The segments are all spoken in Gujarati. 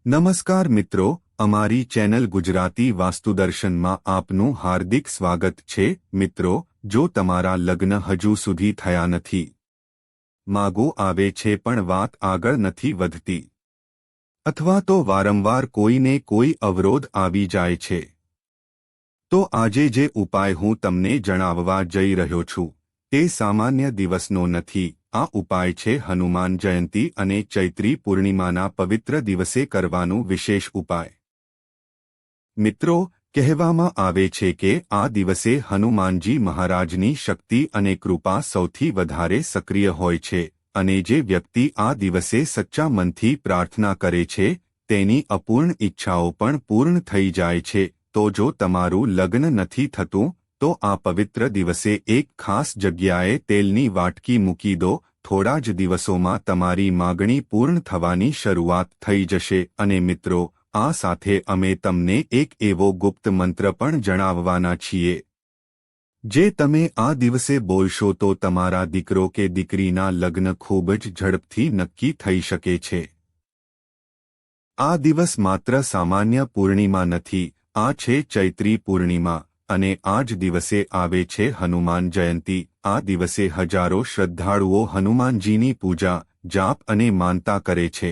નમસ્કાર મિત્રો, અમારી ચેનલ ગુજરાતી વાસ્તુદર્શનમાં આપનું હાર્દિક સ્વાગત છે। મિત્રો, જો તમારા લગ્ન હજુ સુધી થયા નથી, માગો આવે છે પણ વાત આગળ નથી વધતી, અથવા તો વારંવાર કોઈને કોઈ અવરોધ આવી જાય છે, તો આજે જે ઉપાય હું તમને જણાવવા જઈ રહ્યો છું તે સામાન્ય દિવસનો નથી। આ ઉપાય છે હનુમાન જયંતી અને ચૈત્રી પૂર્ણિમાના પવિત્ર દિવસે કરવાનું વિશેષ ઉપાય। મિત્રો, કહેવામાં આવે છે કે આ દિવસે હનુમાનજી મહારાજની શક્તિ અને કૃપા સૌથી વધારે સક્રિય હોય છે અને જે વ્યક્તિ આ દિવસે સચ્ચા મનથી પ્રાર્થના કરે છે તેની અપૂર્ણ ઈચ્છાઓ પણ પૂર્ણ થઈ જાય છે। તો જો તમારું લગ્ન નથી થતું તો આ પવિત્ર દિવસે એક ખાસ જગ્યાએ તેલની વાટકી મૂકી દો। થોડા જ દિવસોમાં તમારી માગણી પૂર્ણ થવાની શરૂઆત થઈ જશે। અને મિત્રો, આ સાથે અમે તમને એક એવો ગુપ્ત મંત્ર પણ જણાવવાના છીએ જે તમે આ દિવસે બોલશો તો તમારા દીકરો કે દીકરીના લગ્ન ખૂબ જ ઝડપથી નક્કી થઈ શકે છે। આ દિવસ માત્ર સામાન્ય પૂર્ણિમા નથી, આ છે ચૈત્રી પૂર્ણિમા અને આ જ દિવસે આવે છે હનુમાન જયંતી। આ દિવસે હજારો શ્રદ્ધાળુઓ હનુમાનજીની પૂજા, જાપ અને માનતા કરે છે।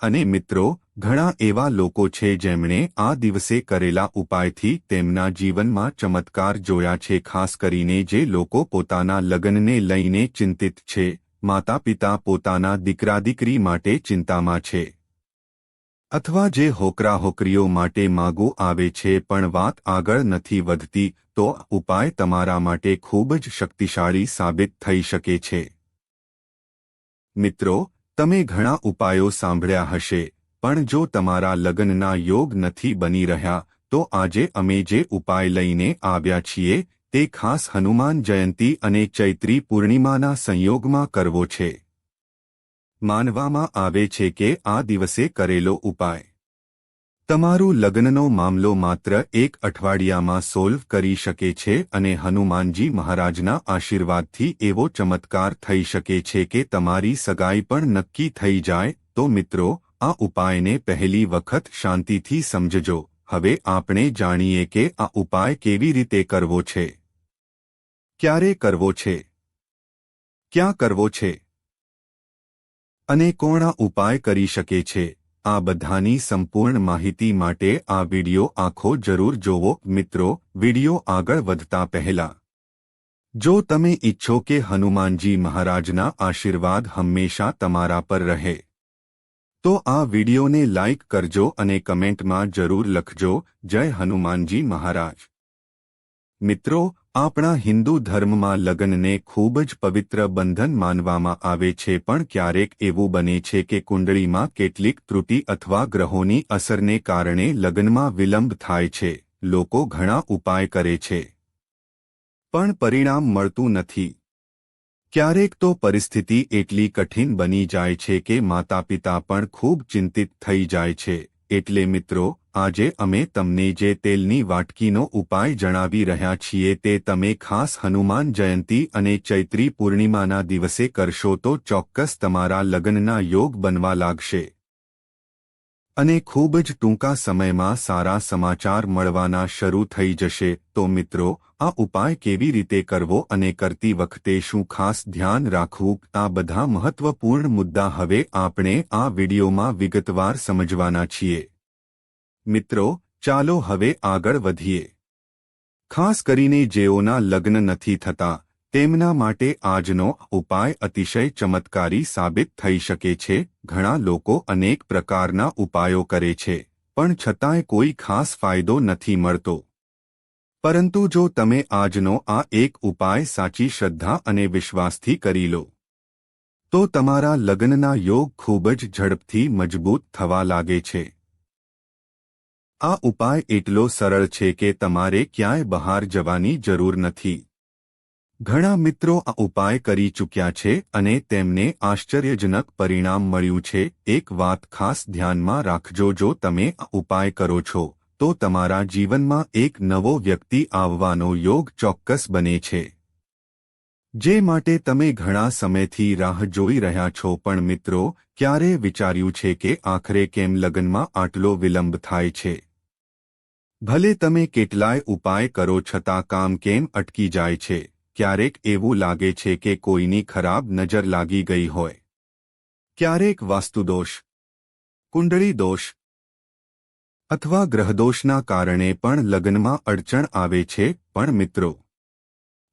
અને મિત્રો, ઘણા એવા લોકો છે જેમણે આ દિવસે કરેલા ઉપાયથી તેમના જીવનમાં ચમત્કાર જોયા છે। ખાસ કરીને જે લોકો પોતાના લગ્નને લઈને ચિંતિત છે, માતા-પિતા પોતાના દીકરા-દીકરી માટે ચિંતામાં છે, અથવા જે હોકરા-હોકરીઓ માટે માગો આવે છે પણ વાત આગળ નથી વધતી, તો ઉપાય તમારા માટે ખૂબ જ શક્તિશાળી સાબિત થઈ શકે છે। મિત્રો, તમે ઘણા ઉપાયો સાંભળ્યા હશે, પણ જો તમારા લગ્નના યોગ નથી બની રહ્યા તો આજે અમે જે ઉપાય લઈને આવ્યા છીએ તે ખાસ હનુમાન જયંતી અને ચૈત્રી પૂર્ણિમાના સંયોગમાં કરવો છે। માનવામાં આવે છે કે આ દિવસે કરેલો ઉપાય તમારું લગ્નનો મામલો માત્ર એક અઠવાડિયામાં સોલ્વ કરી શકે છે અને હનુમાનજી મહારાજના આશીર્વાદથી એવો ચમત્કાર થઈ શકે છે કે તમારી સગાઈ પણ નક્કી થઈ જાય। તો મિત્રો, આ ઉપાયને પહેલી વખત શાંતિથી સમજજો। હવે આપણે જાણીએ કે આ ઉપાય કેવી રીતે કરવો છે, ક્યારે કરવો છે, ક્યાં કરવો છે અને કોણ આ ઉપાય કરી શકે છે। આ બધાની સંપૂર્ણ માહિતી માટે આ વિડિયો આખો જરૂર જોવો। મિત્રો, વિડિયો આગળ વધતા પહેલા જો તમે ઈચ્છો કે હનુમાનજી મહારાજના આશીર્વાદ હંમેશા તમારા પર રહે તો આ વિડિયોને લાઇક કરજો અને કમેન્ટમાં જરૂર લખજો, જય હનુમાનજી મહારાજ। મિત્રો, આપણા હિન્દુ ધર્મમાં લગ્નને ખૂબ જ પવિત્ર બંધન માનવામાં આવે છે, પણ ક્યારેક એવું બને છે કે કુંડળીમાં કેટલીક ત્રુટિ અથવા ગ્રહોની અસરને કારણે લગ્નમાં વિલંબ થાય છે। લોકો ઘણા ઉપાય કરે છે પણ પરિણામ મળતું નથી। ક્યારેક તો પરિસ્થિતિ એટલી કઠિન બની જાય છે કે માતા-પિતા પણ ખૂબ ચિંતિત થઈ જાય છે। એટલે મિત્રો, આજે અમે તમને જે તેલની વાટકીનો ઉપાય જણાવી રહ્યા છીએ તે તમે ખાસ હનુમાન જયંતી અને ચૈત્રી પૂર્ણિમાના દિવસે કરશો તો ચોક્કસ તમારા લગ્નના યોગ બનવા લાગશે અને ખૂબ જ ટૂંકા સમયમાં સારા સમાચાર મળવાના શરૂ થઈ જશે। તો મિત્રો, આ ઉપાય કેવી રીતે કરવો અને કરતી વખતે શું ખાસ ધ્યાન રાખવું, આ બધા મહત્વપૂર્ણ મુદ્દા હવે આપણે આ વિડિયોમાં વિગતવાર સમજવાના છીએ। મિત્રો, ચાલો હવે આગળ વધીએ। ખાસ કરીને જેઓના લગ્ન નથી થતા તેમના માટે આજનો ઉપાય અતિશય ચમત્કારી સાબિત થઈ શકે છે। ઘણા લોકો અનેક પ્રકારના ઉપાયો કરે છે પણ છતાંય કોઈ ખાસ ફાયદો નથી મળતો, પરંતુ જો તમે આજનો આ એક ઉપાય સાચી શ્રદ્ધા અને વિશ્વાસથી કરી લો તો તમારા લગ્નના યોગ ખૂબ જ ઝડપથી મજબૂત થવા લાગે છે। આ ઉપાય એટલો સરળ છે કે તમારે ક્યાંય બહાર જવાની જરૂર નથી। ઘણા મિત્રો આ ઉપાય કરી ચૂક્યા છે અને તેમને આશ્ચર્યજનક પરિણામ મળ્યું છે। એક વાત ખાસ ધ્યાનમાં રાખજો, જો તમે આ ઉપાય કરો છો તો તમારા જીવનમાં એક નવો વ્યક્તિ આવવાનો યોગ ચોક્કસ બને છે। જે માટે તમે ઘણા સમયથી રાહ જોઈ રહ્યા છો, પણ મિત્રો, ક્યારે વિચાર્યું છે કે આખરે કેમ લગ્નમાં આટલો વિલંબ થાય છે? ભલે તમે કેટલાય ઉપાય કરો છતાં કામ કેમ અટકી જાય છે? ક્યારેક એવું લાગે છે કે કોઈની ખરાબ નજર લાગી ગઈ હોય, ક્યારેક વાસ્તુદોષ, કુંડળી દોષ અથવા ગ્રહદોષના કારણે પણ લગ્નમાં અડચણ આવે છે. પણ મિત્રો,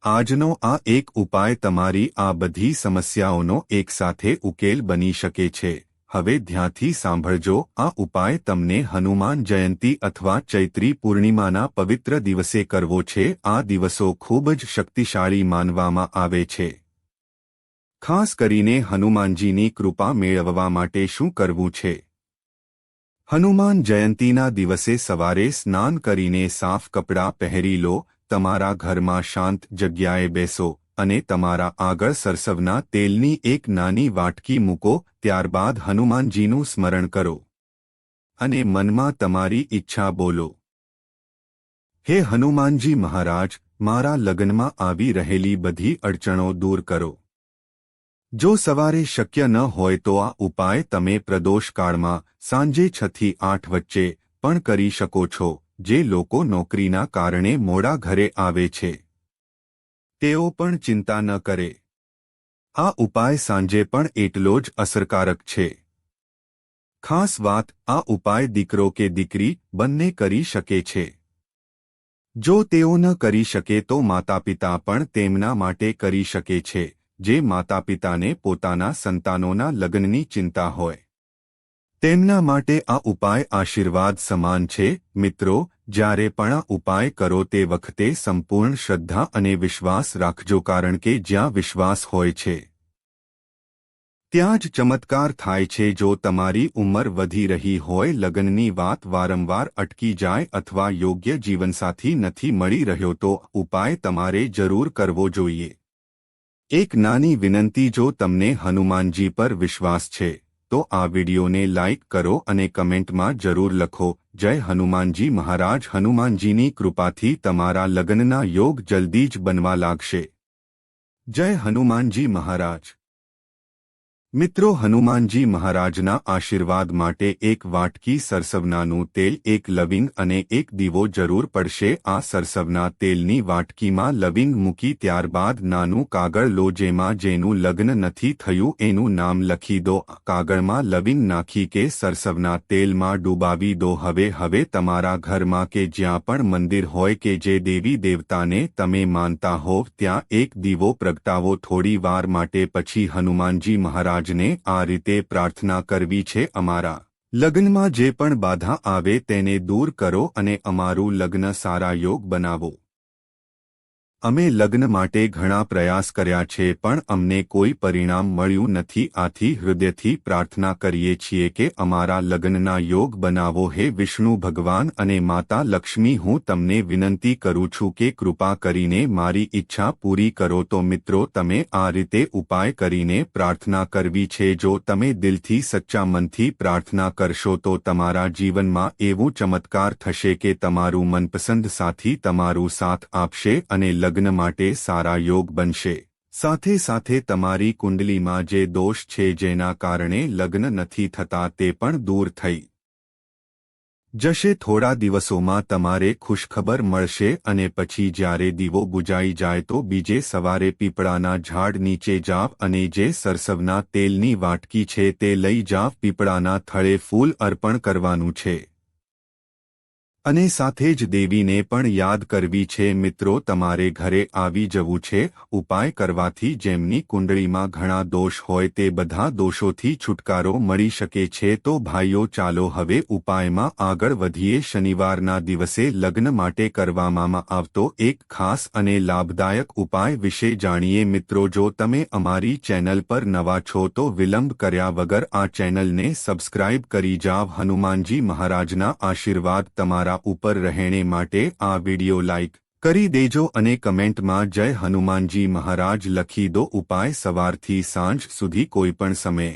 આજનો આ એક ઉપાય તમારી આ બધી સમસ્યાઓનો એકસાથે ઉકેલ બની શકે છે. હવે ધ્યાનથી સાંભળજો. આ ઉપાય તમને હનુમાન જયંતી અથવા ચૈત્રી પૂર્ણિમાના પવિત્ર દિવસે કરવો છે. આ દિવસો ખૂબ જ શક્તિશાળી માનવામાં આવે છે. ખાસ કરીને હનુમાનજીની કૃપા મેળવવા માટે શું કરવું છે? હનુમાન જયંતીના દિવસે સવારે સ્નાન કરીને સાફ કપડાં પહેરી લો, તમારા ઘરમાં શાંત જગ્યાએ બેસો અને તમારા આગળ સરસવના તેલની એક નાની વાટકી મૂકો. ત્યારબાદ હનુમાનજીનું સ્મરણ કરો અને મનમાં તમારી ઈચ્છા બોલો. હે હનુમાનજી મહારાજ, મારા લગ્નમાં આવી રહેલી બધી અડચણો દૂર કરો. જો સવારે શક્ય ન હોય તો આ ઉપાય તમે પ્રદોષકાળમાં સાંજે 6 થી 8 વચ્ચે પણ કરી શકો છો. જે લોકો નોકરીના કારણે મોડા ઘરે આવે છે, તેઓ પણ ચિંતા ન કરે. આ ઉપાય સાંજે પણ એટલો જ અસરકારક છે. ખાસ વાત, આ ઉપાય દીકરો કે દીકરી બંને કરી શકે છે. જો તેઓ ન કરી શકે તો માતાપિતા પણ તેમના માટે કરી શકે છે. જે માતાપિતાને પોતાના સંતાનોના લગ્નની ચિંતા હોય, તેમના માટે આ ઉપાય આશીર્વાદ સમાન છે. મિત્રો, જ્યારે પણ આ ઉપાય કરો તે વખતે સંપૂર્ણ શ્રદ્ધા અને વિશ્વાસ રાખજો, કારણ કે જ્યાં વિશ્વાસ હોય છે ત્યાં જ ચમત્કાર થાય છે. જો તમારી ઉંમર વધી રહી હોય, લગ્નની વાત વારંવાર અટકી જાય અથવા યોગ્ય જીવનસાથી નથી મળી રહ્યો, તો ઉપાય તમારે જરૂર કરવો જોઈએ. એક નાની વિનંતી, જો તમને હનુમાનજી પર વિશ્વાસ છે તો આ વિડિયોને લાઇક કરો અને કમેન્ટમાં જરૂર લખો, જય હનુમાનજી મહારાજ. હનુમાનજીની કૃપાથી તમારા લગ્નના યોગ જલ્દી જ બનવા લાગશે. જય હનુમાનજી મહારાજ. મિત્રો, હનુમાનજી મહારાજના આશીર્વાદ માટે એક વાટકી સરસવનાનું તેલ, એક લવિંગ અને એક દીવો જરૂર પડશે. આ સરસવના તેલની વાટકીમાં લવિંગ મૂકી ત્યારબાદ નાનું કાગળ લો, જેમાં જેનું લગ્ન નથી થયું એનું નામ લખી દો. કાગળમાં લવિંગ નાખી કે સરસવના તેલમાં ડૂબાવી દો. હવે તમારા ઘરમાં કે જ્યાં પણ મંદિર હોય કે જે દેવી દેવતાને તમે માનતા હોવ ત્યાં એક દીવો પ્રગટાવો થોડી વાર માટે. પછી હનુમાનજી મહારાજ ને આ રીતે પ્રાર્થના કરવી છે, અમારા લગ્નમાં જે પણ બાધા આવે તેને દૂર કરો અને અમારું લગ્ન સારા યોગ બનાવો. અમે લગ્ન માટે ઘણા પ્રયાસ કર્યા છે પણ અમને કોઈ પરિણામ મળ્યું નથી. આથી હૃદયથી પ્રાર્થના કરીએ છીએ કે અમારા લગ્નના યોગ બનાવો. હે વિષ્ણુ ભગવાન અને માતા લક્ષ્મી, હું તમને વિનંતી કરું છું કે કૃપા કરીને મારી ઈચ્છા પૂરી કરો. તો મિત્રો, તમે આ રીતે ઉપાય કરીને પ્રાર્થના કરવી છે. જો તમે દિલથી સચ્ચા મનથી પ્રાર્થના કરશો તો તમારા જીવનમાં એવું ચમત્કાર થશે કે તમારું મનપસંદ સાથી તમારું સાથ આપશે અને લગ્ન માટે સારા યોગ બનશે. સાથે સાથે તમારી કુંડલીમાં જે દોષ છે જેના કારણે લગ્ન નથી થતા તે પણ દૂર થઈ જશે. થોડા દિવસોમાં તમારે ખુશખબર મળશે અને પછી જ્યારે દીવો બુજાઈ જાય તો બીજે સવારે પીપળાના ઝાડ નીચે જાવ અને જે સરસવના તેલની વાટકી છે તે લઈ જાવ. પીપળાના થળે ફૂલ અર્પણ કરવાનું છે અને સાથે જ દેવીને પણ યાદ કરવી છે. મિત્રો, તમારે ઘરે આવી જવું છે. ઉપાય કરવાથી જેમની કુંડળીમાં ઘણા દોષ હોય તે બધા દોષોથી છુટકારો મળી શકે છે. તો ભાઈઓ, ચાલો હવે ઉપાયમાં આગળ વધીએ. શનિવારના દિવસે લગ્ન માટે કરવામાં આવતો એક ખાસ અને લાભદાયક ઉપાય વિશે જાણીએ. મિત્રો, જો તમે અમારી ચેનલ પર નવા છો તો વિલંબ કર્યા વગર આ ચેનલને સબસ્ક્રાઇબ કરી જાવ. હનુમાનજી મહારાજના આશીર્વાદ તમારા ઉપર રહેણે માટે આ વિડિયો લાઇક કરી દેજો અને કમેન્ટમાં જય હનુમાનજી મહારાજ લખી દો. ઉપાય સવારથી સાંજ સુધી કોઈપણ સમયે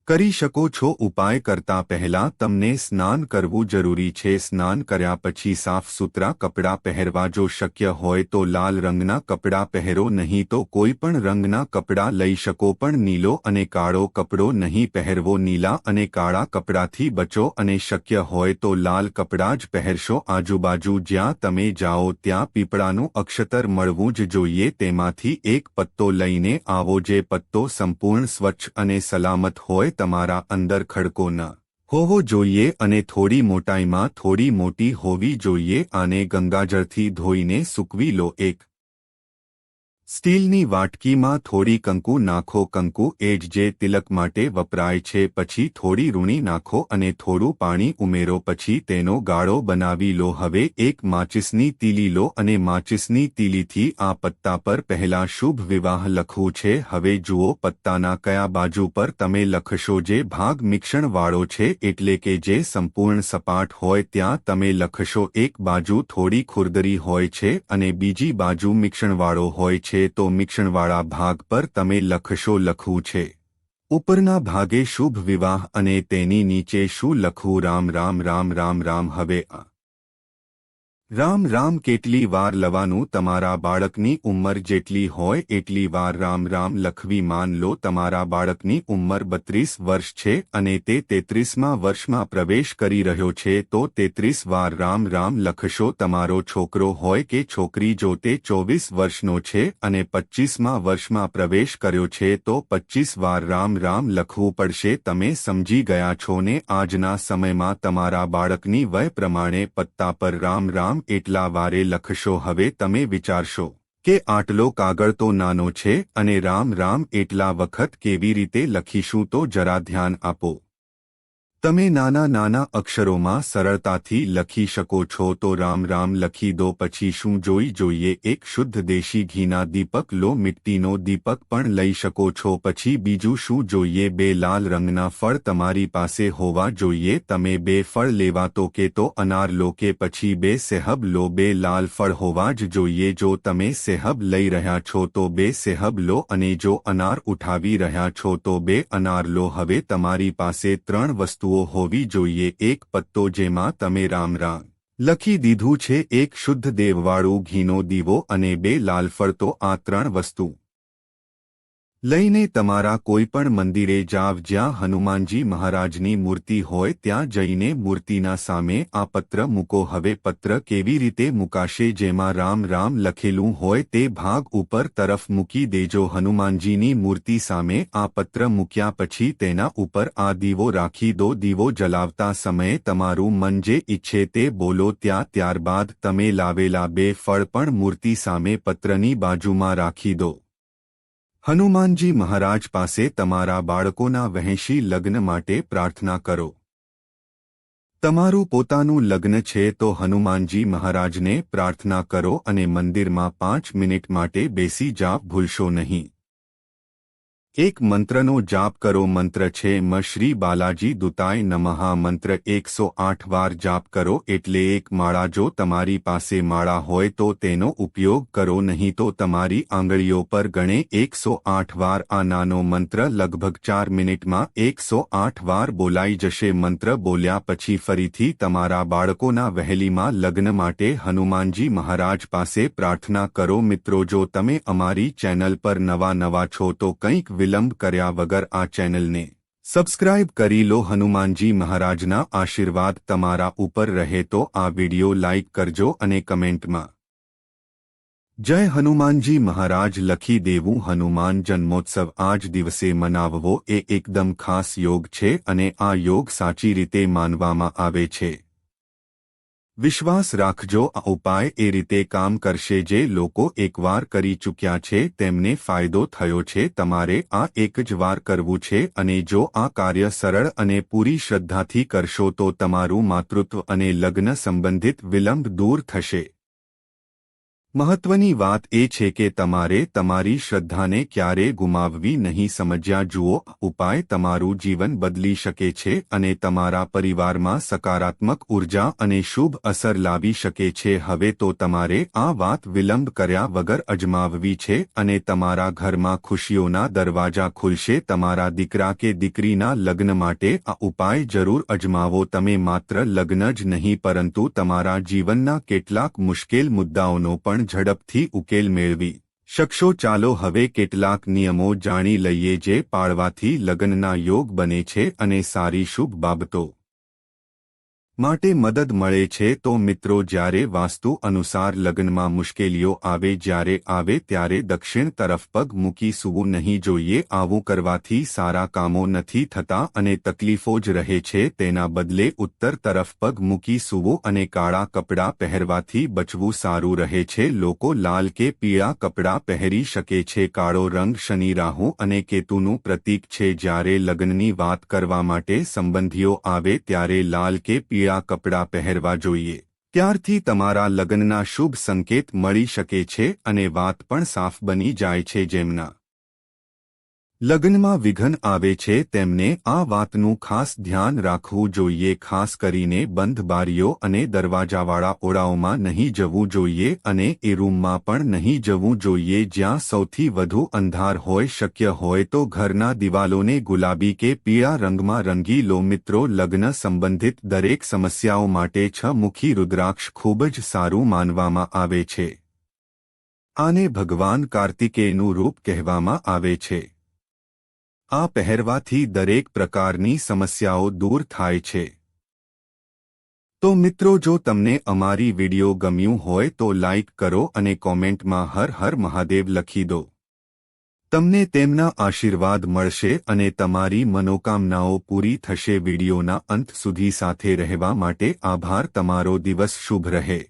કરી શકો છો। ઉપાય કરતા પહેલા તમને સ્નાન કરવું જરૂરી છે। સ્નાન કર્યા પછી સાફ સૂતરા કપડાં પહેરવા। જો શક્ય હોય તો લાલ રંગના કપડાં પહેરો, નહીં તો કોઈ પણ રંગના કપડાં લઈ શકો, પણ નીલો અને કાળો કપડો નહીં પહેરવો। નીલા અને કાળા કપડાથી બચો અને શક્ય હોય તો લાલ કપડાં જ પહેરશો। આજુબાજુ જ્યાં તમે જાઓ ત્યાં પીપળાનું અક્ષતર મળવું જ જોઈએ। તેમાંથી એક પત્તો લઈને આવો, જે પત્તો સંપૂર્ણ સ્વચ્છ અને સલામત હોય। તમારા અંદર ખડકો ન હોવો જોઈએ અને થોડી મોટાઈમાં થોડી મોટી હોવી જોઈએ। આને ગંગાજળથી ધોઈને સૂકવી લો। એક સ્ટીલની વાટકીમાં થોડી કંકુ નાખો। કંકુ એ જ જે તિલક માટે વપરાય છે। પછી થોડી રૂણી નાખો અને થોડું પાણી ઉમેરો। પછી તેનો ગાળો બનાવી લો। હવે એક માચિસની તીલી લો અને માચિસની તીલીથી આ પત્તા પર પહેલા શુભ વિવાહ લખવું છે। હવે જુઓ પત્તાના કયા બાજુ પર તમે લખશો। જે ભાગ મિશ્રણવાળો છે, એટલે કે જે સંપૂર્ણ સપાટ હોય ત્યાં તમે લખશો। એક બાજુ થોડી ખુરદરી હોય છે અને બીજી બાજુ મિશ્રણવાળો હોય છે, તો મિશ્રણવાળા ભાગ પર તમે લખશો। લખવું છે ઉપરના ભાગે શુભ વિવાહ અને તેની નીચે શું લખવું? રામ રામ રામ રામ રામ। હવે આ રામ રામ કેટલી વાર લવાનું? તમારા બાળકની ઉંમર જેટલી હોય એટલી વાર રામ રામ લખવી। માન લો તમારા બાળકની ઉંમર 32 વર્ષ છે અને તે 33મા વર્ષમાં પ્રવેશ કરી રહ્યો છે, તો 33 વાર રામ રામ લખશો। તમારો છોકરો હોય કે છોકરી, જો તે 24 વર્ષનો છે અને 25મા વર્ષમાં પ્રવેશ કર્યો છે, તો 25 વાર રામ રામ લખવું પડશે। તમે સમજી ગયા છો ને? આજના સમયમાં તમારા બાળકની વય પ્રમાણે પત્તા પર રામ રામ એટલા વારે લખશો। હવે તમે વિચારશો કે આટલો કાગળ તો નાનો છે અને રામ રામ એટલા વખત કેવી રીતે લખીશું? તો જરા ધ્યાન આપો। તમે નાના નાના અક્ષરોમાં સરળતાથી લખી શકો છો, તો રામ રામ લખી દો। પછી શું જોઈએ? એક શુદ્ધ દેશી ઘીના દીપક લો। મિટ્ટીનો દીપક પણ લઈ શકો છો। પછી બીજું શું જોઈએ? 2 લાલ રંગના ફળ તમારી પાસે હોવા જોઈએ। તમે 2 ફળ લેવા તો કે તો અનાર લો કે પછી 2 સેહબ લો। 2 લાલ ફળ હોવા જ જોઈએ। જો તમે સેહબ લઈ રહ્યા છો તો 2 સેહબ લો અને જો અનાર ઉઠાવી રહ્યા છો તો 2 અનાર લો। હવે તમારી પાસે 3 વસ્તુઓ હોવી જોઈએ। એક પત્તો જેમાં તમે રામ રામ લખી દીધું છે, એક શુદ્ધ દેવવાળું ઘીનો દીવો અને 2 લાલ ફળ। તો આ 3 વસ્તુ લઈને તમારા કોઈ પણ મંદિરે જાવ જ્યાં હનુમાનજી મહારાજની મૂર્તિ હોય, ત્યાં જઈને મૂર્તિના સામે આ પત્ર મૂકો। હવે પત્ર કેવી રીતે મુકાશે? જેમાં રામ રામ લખેલું હોય તે ભાગ ઉપર તરફ મૂકી દેજો। હનુમાનજીની મૂર્તિ સામે આ પત્ર મૂક્યા પછી તેના ઉપર આ દીવો રાખી દો। દીવો જલાવતા સમયે તમારું મન જે ઈચ્છે તે બોલો ત્યારબાદ તમે લાવેલા 2 ફળ પણ મૂર્તિ સામે પત્રની બાજુમાં રાખી દો। હનુમાનજી મહારાજ પાસે તમારા બાળકોના વહેંશી લગ્ન માટે પ્રાર્થના કરો। તમારું પોતાનું લગ્ન છે તો હનુમાનજી મહારાજને પ્રાર્થના કરો અને મંદિરમાં 5 મિનિટ માટે બેસી જાવ, ભૂલશો નહીં। એક મંત્રનો જાપ કરો। મંત્ર છે મ શ્રી બાલાજી દૂતાય નમઃ। મંત્ર 108 વાર જાપ કરો, એટલે એક માળા। જો તમારી પાસે માળા હોય તો તેનો ઉપયોગ કરો, નહીં તો તમારી આંગળીઓ પર ગણે 108 વાર આ નાનો મંત્ર લગભગ 4 મિનિટમાં 108 વાર બોલાઈ જશે। મંત્ર બોલ્યા પછી ફરીથી તમારા બાળકોના વહેલીમાં લગ્ન માટે હનુમાનજી મહારાજ પાસે પ્રાર્થના કરો। મિત્રો, જો તમે અમારી ચેનલ પર નવા છો તો કંઈક વિલંબ કર્યા વગર આ ચેનલને સબસ્ક્રાઇબ કરી લો। હનુમાનજી મહારાજના આશીર્વાદ તમારા ઉપર રહે તો આ વિડિયો લાઇક કરજો અને કમેન્ટમાં જય હનુમાનજી મહારાજ લખી દેવું। હનુમાન જન્મોત્સવ આજ દિવસે મનાવવો એ એકદમ ખાસ યોગ છે અને આ યોગ સાચી રીતે માનવામાં આવે છે। વિશ્વાસ રાખજો, આ ઉપાય એ રીતે કામ કરશે જે લોકો એકવાર કરી ચૂક્યા છે તેમને ફાયદો થયો છે। તમારે આ એક જ વાર કરવું છે અને જો આ કાર્ય સરળ અને પૂરી શ્રદ્ધાથી કરશો તો તમારું માતૃત્વ અને લગ્ન સંબંધિત વિલંબ દૂર થશે। મહત્વની વાત એ છે કે તમારે તમારી શ્રદ્ધાને ક્યારે ગુમાવવી નહીં. સમજ્યા? જુઓ, ઉપાય તમારું જીવન બદલી શકે છે અને તમારા પરિવારમાં સકારાત્મક ઉર્જા અને શુભ અસર લાવી શકે છે. હવે તો તમારે આ વાત વિલંબ કર્યા વગર અજમાવવી છે અને તમારા ઘરમાં ખુશીઓના દરવાજા ખુલશે. તમારા દીકરા કે દીકરીના લગ્ન માટે આ ઉપાય જરૂર અજમાવો. તમે માત્ર લગ્ન જ નહીં પરંતુ તમારા જીવનના કેટલાક મુશ્કેલ મુદ્દાઓનો પણ ઝડપથી ઉકેલ મેળવી શકશો. ચાલો હવે કેટલાક નિયમો જાણી લઈએ જે પાળવાથી લગ્નના યોગ બને છે અને સારી શુભ બાબતો માટે મદદ મળે છે. તો મિત્રો, જ્યારે વાસ્તુ અનુસાર લગ્નમાં મુશ્કેલીઓ આવે ત્યારે દક્ષિણ તરફ પગ મૂકી સૂવું નહીં જોઈએ. આવું કરવાથી સારા કામો નથી થતા અને તકલીફો જ રહે છે. તેના બદલે ઉત્તર તરફ પગ મૂકી સૂવું અને કાળા કપડાં પહેરવાથી બચવું સારું રહે છે. લોકો લાલ કે પીળા કપડાં પહેરી શકે છે. કાળો રંગ શનિ, રાહુ અને કેતુનું પ્રતીક છે. જ્યારે લગ્નની વાત કરવા માટે સંબંધીઓ આવે ત્યારે લાલ કે પીળા કપડાં પહેરવા જોઈએ. ત્યારથી તમારા લગ્નના શુભ સંકેત મળી શકે છે અને વાત પણ સાફ બની જાય છે. જેમના લગ્નમાં વિઘ્ન આવે છે તેમને આ વાતનું ખાસ ધ્યાન રાખવું જોઈએ. ખાસ કરીને બંધ બારીઓ અને દરવાજાવાળા ઓરડાઓમાં નહીં જવું જોઈએ અને એ રૂમમાં પણ નહીં જવું જોઈએ જ્યાં સૌથી વધુ અંધાર હોય. શક્ય હોય તો ઘરના દિવાલોને ગુલાબી કે પીળા રંગમાં રંગી લો. મિત્રો, લગ્ન સંબંધિત દરેક સમસ્યાઓ માટે 6 મુખી રુદ્રાક્ષ ખૂબ જ સારું માનવામાં આવે છે. આને ભગવાન કાર્તિકેયનું રૂપ કહેવામાં આવે છે. આ પહેરવાથી દરેક પ્રકારની સમસ્યાઓ દૂર થાય છે. તો મિત્રો, જો તમને અમારી વિડિયો ગમ્યું હોય તો લાઇક કરો અને કોમેન્ટમાં હર હર મહાદેવ લખી દો. તમને તેમના આશીર્વાદ મળશે અને તમારી મનોકામનાઓ પૂરી થશે. વિડિયોના અંત સુધી સાથે રહેવા માટે આભાર. તમારો દિવસ શુભ રહે.